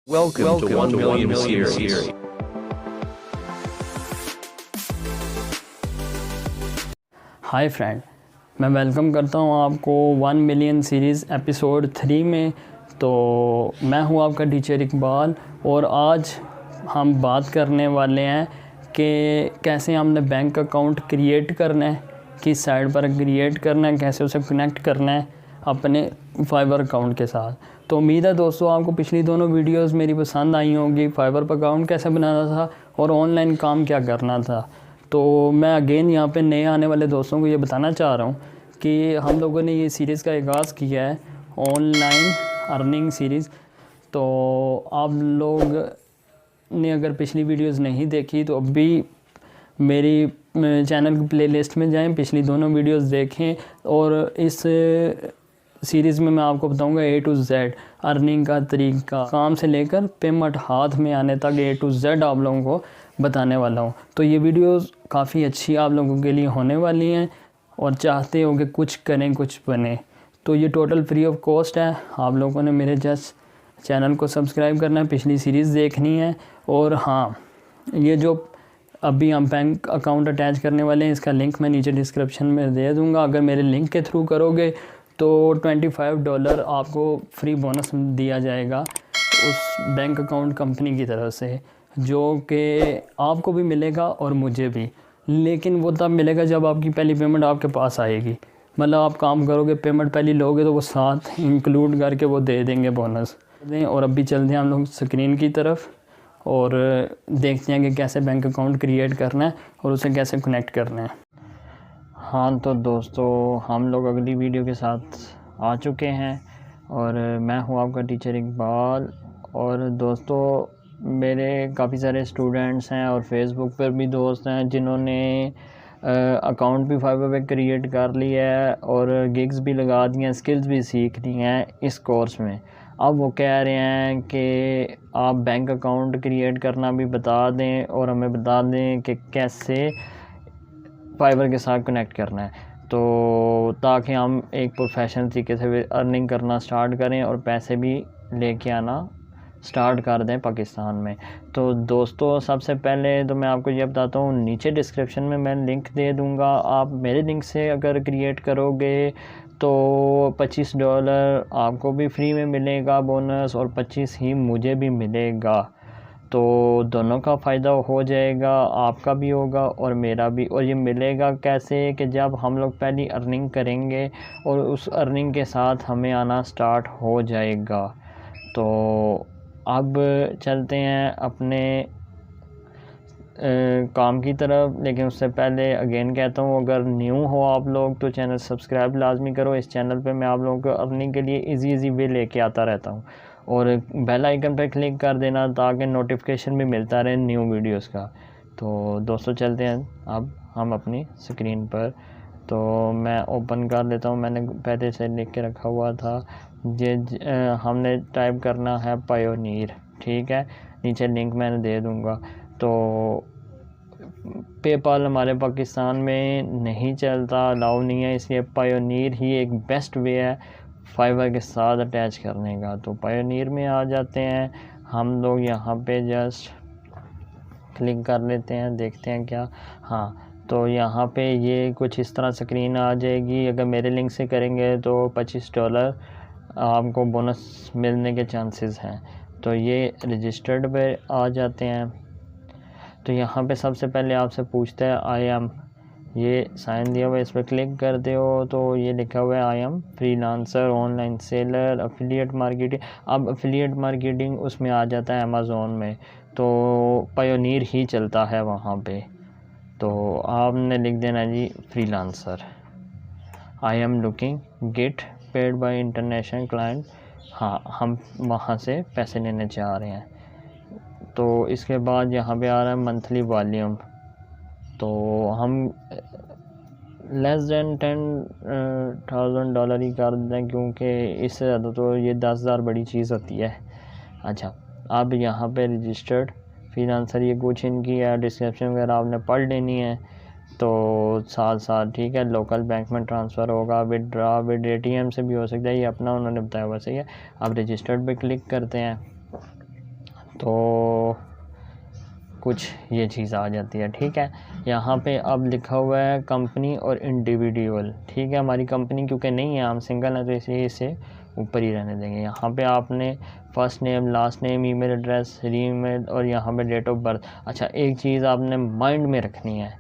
Welcome to 1 Million Series. Hi friend, मैं welcome करता हूँ आपको 1 मिलियन सीरीज़ एपिसोड 3 में। तो मैं हूँ आपका टीचर इकबाल और आज हम बात करने वाले हैं कि कैसे हमने बैंक अकाउंट क्रिएट करना है, किस साइट पर क्रिएट करना है, कैसे उसे कनेक्ट करना है अपने फाइवर अकाउंट के साथ। तो उम्मीद है दोस्तों आपको पिछली दोनों वीडियोस मेरी पसंद आई होंगी, फाइवर पर अकाउंट कैसे बनाना था और ऑनलाइन काम क्या करना था। तो मैं अगेन यहाँ पे नए आने वाले दोस्तों को ये बताना चाह रहा हूँ कि हम लोगों ने ये सीरीज़ का आगाज़ किया है, ऑनलाइन अर्निंग सीरीज़। तो आप लोग ने अगर पिछली वीडियोस नहीं देखी तो अभी मेरी चैनल की प्लेलिस्ट में जाएं, पिछली दोनों वीडियोस देखें और इस सीरीज़ में मैं आपको बताऊंगा A to Z अर्निंग का तरीका, काम से लेकर पेमेंट हाथ में आने तक A to Z आप लोगों को बताने वाला हूं। तो ये वीडियोस काफ़ी अच्छी आप लोगों के लिए होने वाली हैं और चाहते हो कि कुछ करें कुछ बने तो ये टोटल फ्री ऑफ कॉस्ट है। आप लोगों ने मेरे जस्ट चैनल को सब्सक्राइब करना है, पिछली सीरीज़ देखनी है। और हाँ, ये जो अभी हम बैंक अकाउंट अटैच करने वाले हैं इसका लिंक मैं नीचे डिस्क्रिप्शन में दे दूँगा। अगर मेरे लिंक के थ्रू करोगे तो $25 आपको फ्री बोनस दिया जाएगा उस बैंक अकाउंट कंपनी की तरफ से, जो कि आपको भी मिलेगा और मुझे भी। लेकिन वो तब मिलेगा जब आपकी पहली पेमेंट आपके पास आएगी, मतलब आप काम करोगे, पेमेंट पहली लोगे तो वो साथ इंक्लूड करके वो दे देंगे बोनस। और अभी चलते हैं हम लोग स्क्रीन की तरफ और देखते हैं कि कैसे बैंक अकाउंट क्रिएट करना है और उसे कैसे कनेक्ट करना है। हाँ तो दोस्तों, हम लोग अगली वीडियो के साथ आ चुके हैं और मैं हूँ आपका टीचर इकबाल। और दोस्तों, मेरे काफ़ी सारे स्टूडेंट्स हैं और फेसबुक पर भी दोस्त हैं जिन्होंने अकाउंट भी फाइवर पे क्रिएट कर लिया है और गिग्स भी लगा दी हैं, स्किल्स भी सीख ली हैं इस कोर्स में। अब वो कह रहे हैं कि आप बैंक अकाउंट क्रिएट करना भी बता दें और हमें बता दें कि कैसे फाइवर के साथ कनेक्ट करना है, तो ताकि हम एक प्रोफेशनल तरीके से अर्निंग करना स्टार्ट करें और पैसे भी लेके आना स्टार्ट कर दें पाकिस्तान में। तो दोस्तों, सबसे पहले तो मैं आपको ये बताता हूँ, नीचे डिस्क्रिप्शन में मैं लिंक दे दूँगा। आप मेरे लिंक से अगर क्रिएट करोगे तो $25 आपको भी फ्री में मिलेगा बोनस और 25 ही मुझे भी मिलेगा। तो दोनों का फ़ायदा हो जाएगा, आपका भी होगा और मेरा भी। और ये मिलेगा कैसे कि जब हम लोग पहली अर्निंग करेंगे और उस अर्निंग के साथ हमें आना स्टार्ट हो जाएगा। तो अब चलते हैं अपने काम की तरफ। लेकिन उससे पहले अगेन कहता हूँ, अगर न्यू हो आप लोग तो चैनल सब्सक्राइब लाजमी करो। इस चैनल पे मैं आप लोगों को अर्निंग के लिए इजी वे लेके आता रहता हूँ और बेल आइकन पर क्लिक कर देना ताकि नोटिफिकेशन भी मिलता रहे न्यू वीडियोस का। तो दोस्तों, चलते हैं अब हम अपनी स्क्रीन पर। तो मैं ओपन कर लेता हूँ, मैंने पहले से लिख के रखा हुआ था। हमने टाइप करना है पायोनीर, ठीक है। नीचे लिंक मैंने दे दूँगा। तो पेपाल हमारे पाकिस्तान में नहीं चलता, अलाउ नहीं है, इसलिए पायोनीर ही एक बेस्ट वे है फाइवर के साथ अटैच करने का। तो पायोनीर में आ जाते हैं हम लोग, यहाँ पे जस्ट क्लिक कर लेते हैं, देखते हैं क्या। हाँ, तो यहाँ पे ये कुछ इस तरह स्क्रीन आ जाएगी। अगर मेरे लिंक से करेंगे तो $25 आपको बोनस मिलने के चांसेस हैं। तो ये रजिस्टर्ड पे आ जाते हैं। तो यहाँ पे सबसे पहले आपसे पूछता है आई एम, ये साइन दिया हुआ है, इस पर क्लिक करते हो तो ये लिखा हुआ है I am freelancer, online seller, affiliate marketing. अब अफिलिएट मार्केटिंग उसमें आ जाता है अमेज़ोन में, तो पायोनीर ही चलता है वहाँ पे। तो आपने लिख देना जी freelancer, I am looking get paid by international client. हाँ, हम वहाँ से पैसे लेने चाह रहे हैं। तो इसके बाद यहाँ पे आ रहा है मंथली वॉल्यूम, तो हम लेस दैन $10,000 ही कर दें क्योंकि इससे ज़्यादा तो ये 10,000 बड़ी चीज़ होती है। अच्छा, अब यहाँ पे रजिस्टर्ड फ्रीलांसर, ये कुछ इनकी है डिस्क्रिप्शन वगैरह आपने पढ़ लेनी है। तो साथ ठीक है, लोकल बैंक में ट्रांसफ़र होगा, विदड्रा विद ATM से भी हो सकता है, ये अपना उन्होंने बताया हुआ, सही है। अब रजिस्टर्ड पे क्लिक करते हैं। तो कुछ ये चीज़ आ जाती है। ठीक है, यहाँ पे अब लिखा हुआ है कंपनी और इंडिविजुअल। ठीक है, हमारी कंपनी क्योंकि नहीं है, हम सिंगल हैं, तो इसलिए इसे ऊपर ही रहने देंगे। यहाँ पे आपने first name, last name, email address, रीमेल और यहाँ पे डेट ऑफ बर्थ। अच्छा, एक चीज़ आपने माइंड में रखनी है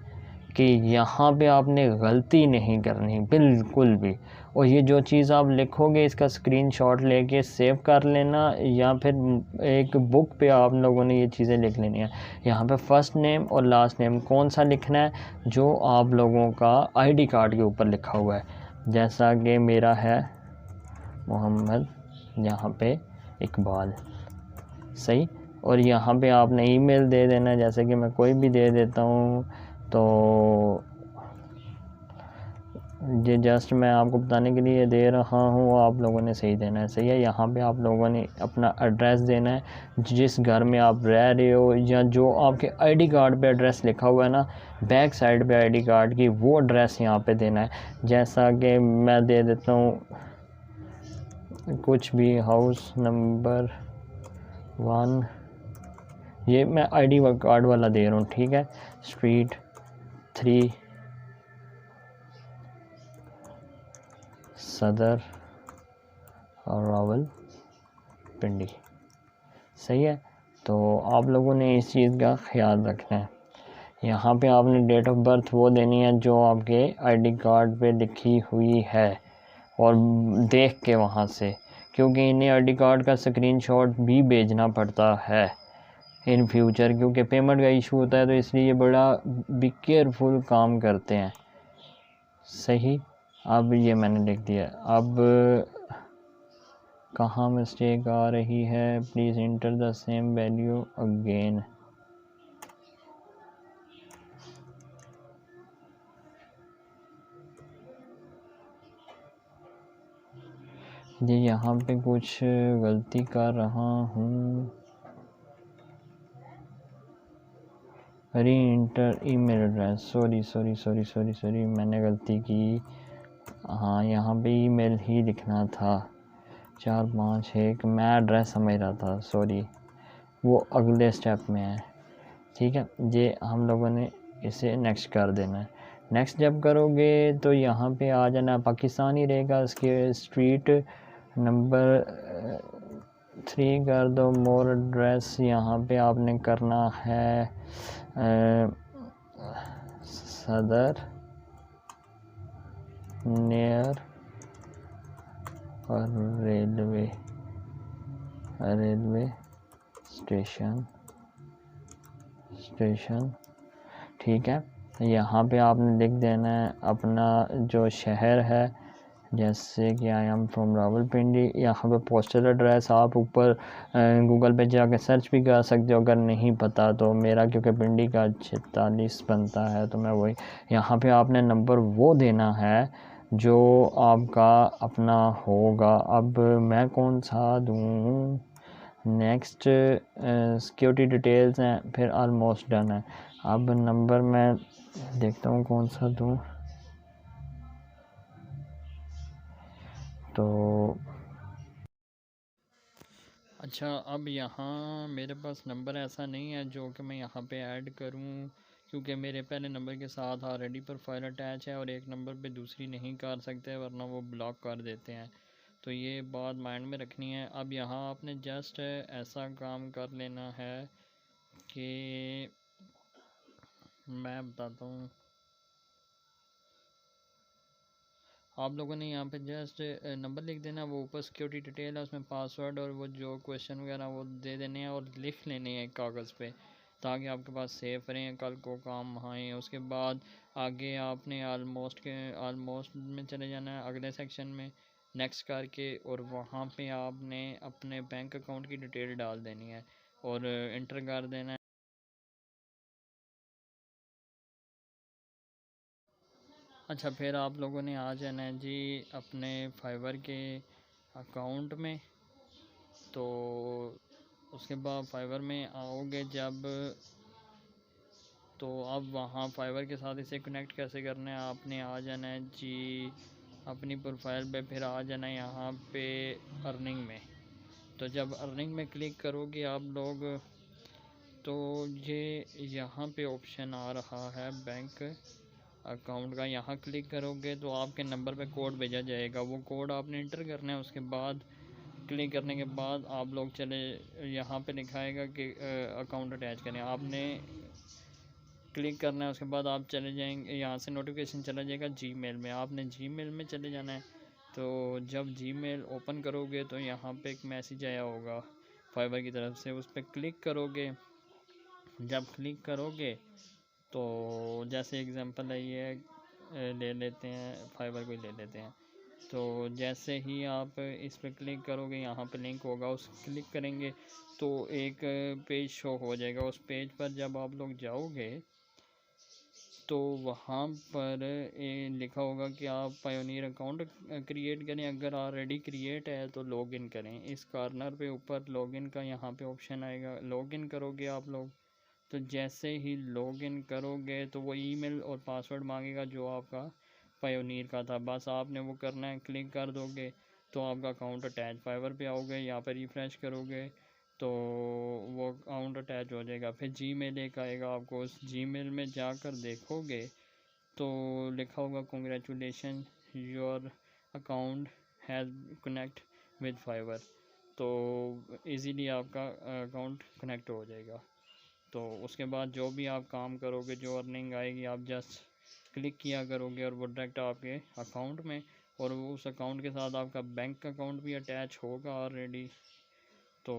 कि यहाँ पे आपने गलती नहीं करनी बिल्कुल भी। और ये जो चीज़ आप लिखोगे इसका स्क्रीनशॉट लेके सेव कर लेना, या फिर एक बुक पे आप लोगों ने ये चीज़ें लिख लेनी है। यहाँ पे फर्स्ट नेम और लास्ट नेम कौन सा लिखना है, जो आप लोगों का आईडी कार्ड के ऊपर लिखा हुआ है। जैसा कि मेरा है मोहम्मद, यहाँ पे इकबाल, सही। और यहाँ पे आपने ईमेल दे देना है, जैसे कि मैं कोई भी दे देता हूँ। तो ये जस्ट मैं आपको बताने के लिए दे रहा हूँ, आप लोगों ने सही देना है, सही है। यहाँ पे आप लोगों ने अपना एड्रेस देना है, जिस घर में आप रह रहे हो, या जो आपके आईडी कार्ड पे एड्रेस लिखा हुआ है ना, बैक साइड पे आईडी कार्ड की, वो एड्रेस यहाँ पे देना है। जैसा कि मैं दे देता हूँ कुछ भी, हाउस नंबर 1, ये मैं आईडी कार्ड वाला दे रहा हूँ। ठीक है, स्ट्रीट 3 सदर और रावलपिंडी, सही है। तो आप लोगों ने इस चीज़ का ख्याल रखना है। यहाँ पे आपने डेट ऑफ बर्थ वो देनी है जो आपके आईडी कार्ड पे लिखी हुई है, और देख के वहाँ से, क्योंकि इन्हें आईडी कार्ड का स्क्रीनशॉट भी भेजना पड़ता है इन फ्यूचर, क्योंकि पेमेंट का इशू होता है, तो इसलिए ये बड़ा बी केयरफुल काम करते हैं, सही। अब ये मैंने लिख दिया। अब कहाँ मिस्टेक आ रही है, please enter the same value again. ये यहाँ पे कुछ गलती कर रहा हूँ, री इंटर ईमेल एड्रेस, सॉरी मैंने गलती की। हाँ, यहाँ पे ईमेल ही लिखना था, 451, मैं एड्रेस समझ रहा था, सॉरी, वो अगले स्टेप में है। ठीक है, ये हम लोगों ने इसे नेक्स्ट कर देना है। नेक्स्ट जब करोगे तो यहाँ पे आ जाना, पाकिस्तानी रहेगा, इसके स्ट्रीट नंबर 3 कर दो, मोर एड्रेस यहाँ पे आपने करना है सदर नियर और रेलवे स्टेशन। ठीक है, यहाँ पे आपने लिख देना है अपना जो शहर है, जैसे कि आई एम फ्रॉम रावलपिंडी। यहाँ पे पोस्टल एड्रेस आप ऊपर गूगल पे जाकर सर्च भी कर सकते हो, अगर नहीं पता तो। मेरा क्योंकि पिंडी का 46 बनता है, तो मैं वही, यहाँ पे आपने नंबर वो देना है जो आपका अपना होगा। अब मैं कौन सा दूँ, नेक्स्ट सिक्योरिटी डिटेल्स हैं, फिर ऑलमोस्ट डन है। अब नंबर मैं देखता हूँ कौन सा दूँ, तो अच्छा, अब यहाँ मेरे पास नंबर ऐसा नहीं है जो कि मैं यहाँ पे ऐड करूँ, क्योंकि मेरे पहले नंबर के साथ ऑलरेडी प्रोफाइल अटैच है, और एक नंबर पे दूसरी नहीं कर सकते, वरना वो ब्लॉक कर देते हैं। तो ये बात माइंड में रखनी है। अब यहाँ आपने जस्ट ऐसा काम कर लेना है कि मैं बताता हूँ, आप लोगों ने यहाँ पे जस्ट नंबर लिख देना, वो ऊपर सिक्योरिटी डिटेल है, उसमें पासवर्ड और वो जो क्वेश्चन वगैरह वो दे देने हैं, और लिख लेने हैं कागज़ पे, ताकि आपके पास सेफ रहें, कल को काम आए। उसके बाद आगे आपने ऑलमोस्ट में चले जाना है, अगले सेक्शन में नेक्स्ट करके, और वहाँ पे आपने अपने बैंक अकाउंट की डिटेल डाल देनी है और इंटर कर देना है। अच्छा, फिर आप लोगों ने आ जाना है जी अपने फाइवर के अकाउंट में। तो उसके बाद फाइवर में आओगे जब, तो अब वहाँ फाइवर के साथ इसे कनेक्ट कैसे करना है, आपने आ जाना है जी अपनी प्रोफाइल पे, फिर आ जाना है यहाँ पे अर्निंग में। तो जब अर्निंग में क्लिक करोगे आप लोग, तो ये यहाँ पे ऑप्शन आ रहा है बैंक अकाउंट का। यहाँ क्लिक करोगे तो आपके नंबर पे कोड भेजा जाएगा, वो कोड आपने इंटर करना है। उसके बाद क्लिक करने के बाद आप लोग चले, यहाँ पे लिखाएगा कि अकाउंट अटैच करें, आपने क्लिक करना है। उसके बाद आप चले जाएंगे, यहाँ से नोटिफिकेशन चला जाएगा जीमेल में, आपने जीमेल में चले जाना है। तो जब जीमेल ओपन करोगे तो यहाँ पे एक मैसेज आया होगा फाइवर की तरफ से, उस पर क्लिक करोगे। जब क्लिक करोगे तो जैसे एग्जांपल है ये ले लेते हैं, फाइवर को ही ले लेते हैं। तो जैसे ही आप इस पर क्लिक करोगे, यहाँ पे लिंक होगा, उस क्लिक करेंगे तो एक पेज शो हो जाएगा। उस पेज पर जब आप लोग जाओगे तो वहाँ पर लिखा होगा कि आप पायोनियर अकाउंट क्रिएट करें। अगर ऑलरेडी क्रिएट है तो लॉगिन करें। इस कॉर्नर पे ऊपर लॉगिन का यहाँ पे ऑप्शन आएगा, लॉगिन करोगे आप लोग। तो जैसे ही लॉगिन करोगे तो वो ईमेल और पासवर्ड मांगेगा जो आपका पायोनियर का था, बस आपने वो करना है, क्लिक कर दोगे तो आपका अकाउंट अटैच। फाइवर पे आओगे, यहाँ पर रिफ़्रेश करोगे तो वो अकाउंट अटैच हो जाएगा। फिर जीमेल एक आएगा, आपको उस जीमेल में जाकर देखोगे तो लिखा होगा congratulation your account has connect with Fiverr. तो इजीली आपका अकाउंट कनेक्ट हो जाएगा। तो उसके बाद जो भी आप काम करोगे, जो अर्निंग आएगी, आप जस्ट क्लिक किया करोगे और वो डायरेक्ट आपके अकाउंट में, और उस अकाउंट के साथ आपका बैंक अकाउंट भी अटैच होगा ऑलरेडी। तो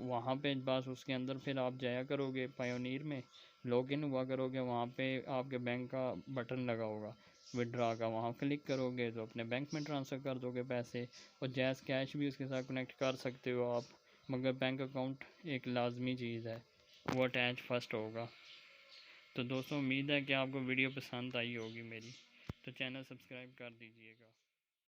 वहाँ पे बस उसके अंदर फिर आप जाया करोगे, पायोनियर में लॉगिन हुआ करोगे, वहाँ पे आपके बैंक का बटन लगा होगा विड्रा का, वहाँ क्लिक करोगे तो अपने बैंक में ट्रांसफ़र कर दोगे पैसे। और जैज़ कैश भी उसके साथ कनेक्ट कर सकते हो आप, मगर बैंक अकाउंट एक लाजमी चीज़ है, वो अटैच फर्स्ट होगा। तो दोस्तों, उम्मीद है कि आपको वीडियो पसंद आई होगी मेरी, तो चैनल सब्सक्राइब कर दीजिएगा।